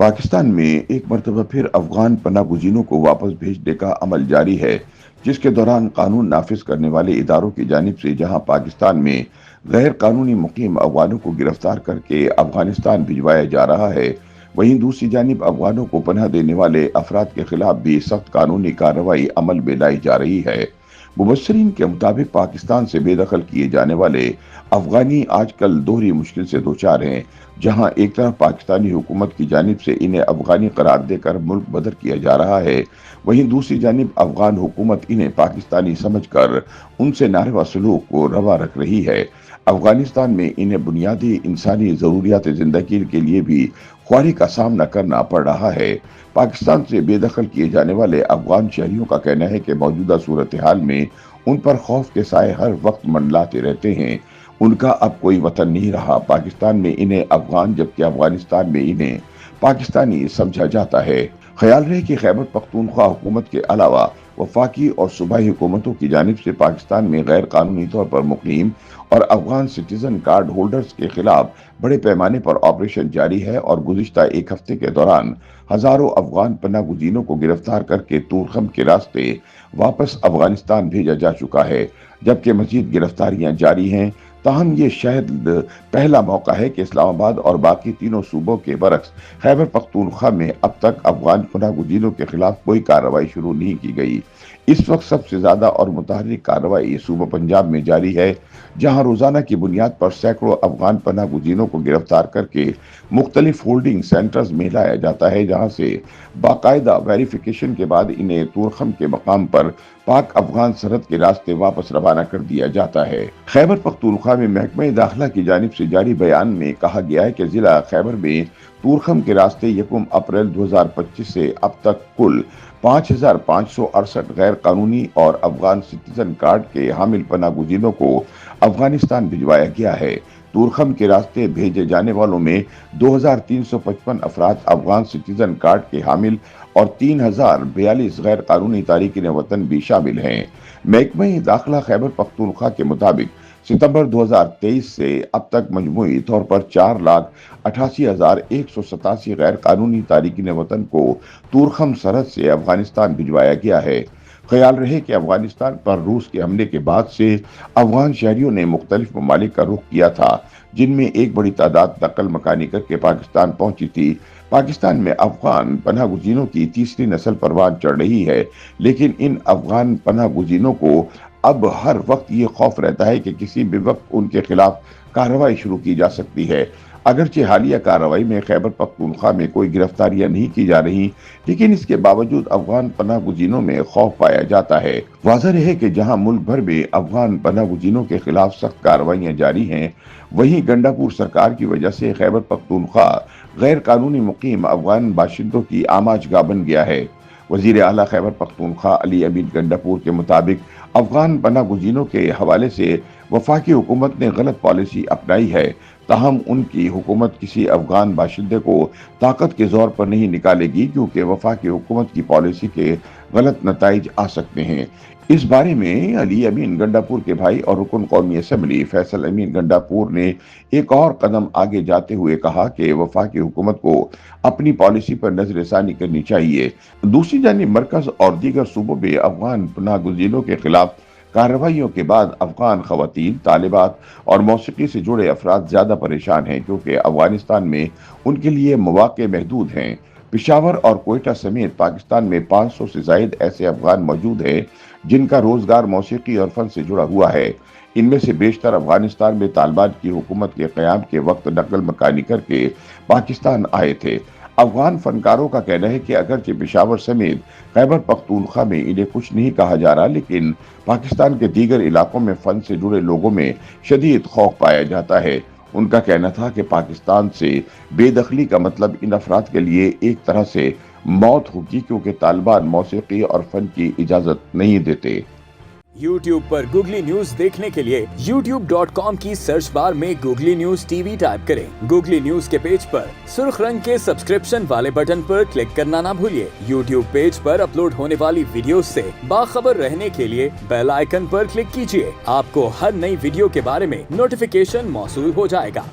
पाकिस्तान में एक मरतबा फिर अफगान पनाह गुज़ीनों को वापस भेजने का अमल जारी है, जिसके दौरान कानून नाफिज करने वाले इदारों की जानिब से जहां पाकिस्तान में गैर कानूनी मुकीम अफगानों को गिरफ्तार करके अफगानिस्तान भिजवाया जा रहा है, वहीं दूसरी जानिब अफगानों को पनाह देने वाले अफराद के खिलाफ भी सख्त कानूनी कार्रवाई अमल में लाई जा रही है। मुबस्सरीन के मुताबिक पाकिस्तान से बेदखल किए जाने वाले अफगानी आजकल दोहरी मुश्किल से दोचार हैं, जहां एक तरफ पाकिस्तानी हुकूमत की जानिब से इन्हें अफगानी करार देकर मुल्क बदर किया जा रहा है, वहीं दूसरी जानिब अफगान हुकूमत इन्हें पाकिस्तानी समझकर उनसे नारवा सलूक को रवा रख रही है। अफगानिस्तान में इन्हें बुनियादी इंसानी ज़रूरियात ज़िंदगी के लिए भी ख्वारी का सामना करना पड़ रहा है। पाकिस्तान से बेदखल किए जाने वाले अफगान शहरियों का कहना है कि मौजूदा सूरत हाल में उन पर खौफ के साए हर वक्त मंडलाते रहते हैं। उनका अब कोई वतन नहीं रहा। पाकिस्तान में इन्हें अफगान जबकि अफगानिस्तान में इन्हें पाकिस्तानी समझा जाता है। ख्याल रहे कि खैबर पख्तूनख्वा हुकूमत के अलावा वफाकी और सूबाई हुकूमतों की जानिब से पाकिस्तान में गैर कानूनी तौर पर मुकीम और अफगान सिटीजन कार्ड होल्डर्स के खिलाफ बड़े पैमाने पर ऑपरेशन जारी है और गुज़िश्ता एक हफ्ते के दौरान हजारों अफगान पनाह गुज़ीनों को गिरफ्तार करके तूरखम के रास्ते वापस अफगानिस्तान भेजा जा चुका है, जबकि मजीद गिरफ्तारियां जारी हैं। ताहम ये शायद पहला मौका है कि इस्लामाबाद और बाकी तीनों सूबों के बरक्स खैबर पख्तूनख्वा में अब तक अफगान पनाह गुज़ीनों के खिलाफ कोई कार्रवाई शुरू नहीं की गई। इस वक्त सबसे ज्यादा और मुतहर्रिक कार्रवाई सूबा पंजाब में जारी है, जहां रोजाना की बुनियाद पर सैकड़ों अफगान पनाह गुज़ीनों को गिरफ्तार करके मुख्तलिफ होल्डिंग सेंटर्स में लाया जाता है, जहां से बाकायदा वेरिफिकेशन के बाद इन्हें तूरखम के मकाम पर पाक अफगान सरहद के रास्ते वापस रवाना कर दिया जाता है। खैबर पख्तूनख्वा में महकमा दाखिला की जानिब से जारी बयान में कहा गया है कि जिला खैबर में तूरखम के रास्ते 1 अप्रैल 2025 से अब तक कुल 5,568 गैर कानूनी और अफगान सिटीजन कार्ड के हामिल पनाह गुज़ीनों को अफगानिस्तान भिजवाया गया है। तूरखम के रास्ते भेजे जाने वालों में 2,355 अफराद अफगान सिटीजन कार्ड के हामिल और 3,042 गैर कानूनी तारिकीन वतन भी शामिल हैं। महकमा दाखिला खैबर पख्तूनख्वा के मुताबिक सितंबर 2023 से अब तक मजमूई तौर पर 4,88,187 गैर कानूनी तारिकीन वतन को तूरखम सरहद से अफगानिस्तान भिजवाया गया है। ख्याल रहे कि अफगानिस्तान पर रूस के हमले के बाद से अफगान शहरियों ने मुख्तलिफ ममालिक का रुख किया था, जिनमें एक बड़ी तादाद नकल मकानी करके पाकिस्तान पहुंची थी। पाकिस्तान में अफगान पनाह गुज़ीनों की तीसरी नस्ल परवान चढ़ रही है, लेकिन इन अफगान पनाह गुज़ीनों को अब हर वक्त ये खौफ रहता है कि किसी भी वक्त उनके खिलाफ कार्रवाई शुरू की जा सकती है। अगरचे हालिया कार्रवाई में खैबर पख्तूनख्वा में कोई गिरफ्तारियां नहीं की जा रही, लेकिन इसके बावजूद अफगान पनाह गुज़ीनों में खौफ पाया जाता है। वाज़ह है कि जहां मुल्क भर में अफगान पनाह गुज़ीनों के खिलाफ सख्त कार्रवाइयां जारी हैं, वहीं गंडापुर सरकार की वजह से खैबर पख्तूनख्वा गैर कानूनी मुकीम अफगान बाशिंदों की आमाजगाह बन गया है। वज़ीर आला खैबर पख्तूनख्वा अली अमीन गंडापुर के मुताबिक अफगान पनाह गुज़ीनों के हवाले से वफाकी हुकूमत ने गलत पॉलिसी अपनाई है, ताहम उनकी हुकूमत किसी अफगान बाशिंदे को ताकत के जोर पर नहीं निकालेगी, क्योंकि वफाकी हुकूमत की पॉलिसी के गलत नताइज आ सकते हैं। इस बारे में अली अमीन गंडापुर के भाई और रुकन कौमी असम्बली फैसल अमीन गंडापुर ने एक और कदम आगे जाते हुए कहा कि वफाकी हुकूमत को अपनी पॉलिसी पर नजरसानी करनी चाहिए। दूसरी जानिब मरकज और दीगर सूबों में अफगान पनाह गुज़ीनों के खिलाफ कार्रवाइयों के बाद अफगान खवातीन, तालिबात और मौसीकी से जुड़े अफराद ज्यादा परेशान हैं, क्योंकि अफगानिस्तान में उनके लिए मौक़े महदूद हैं। पेशावर और कोयटा समेत पाकिस्तान में 500 से जायद ऐसे अफगान मौजूद हैं जिनका रोजगार मौसीकी और फन से जुड़ा हुआ है। इनमें से बेशतर अफगानिस्तान में तालिबान की हुकूमत के क़याम के वक्त नकल मकानी करके पाकिस्तान आए थे। अफगान फनकारों का कहना है कि अगरचे पेशावर समेत खैबर पख्तूनख्वा में इन्हें कुछ नहीं कहा जा रहा, लेकिन पाकिस्तान के दीगर इलाकों में फन से जुड़े लोगों में शदीद खौफ पाया जाता है। उनका कहना था कि पाकिस्तान से बेदखली का मतलब इन अफराद के लिए एक तरह से मौत होगी, क्योंकि तालिबान मौसीकी और फन की इजाजत नहीं देते। YouTube पर गूगली न्यूज देखने के लिए youtube.com की सर्च बार में गूगली न्यूज टीवी टाइप करें। गूगली न्यूज के पेज पर सुर्ख रंग के सब्सक्रिप्शन वाले बटन पर क्लिक करना ना भूलिए। YouTube पेज पर अपलोड होने वाली वीडियोस से बाखबर रहने के लिए बेल आइकन पर क्लिक कीजिए। आपको हर नई वीडियो के बारे में नोटिफिकेशन मौसूल हो जाएगा।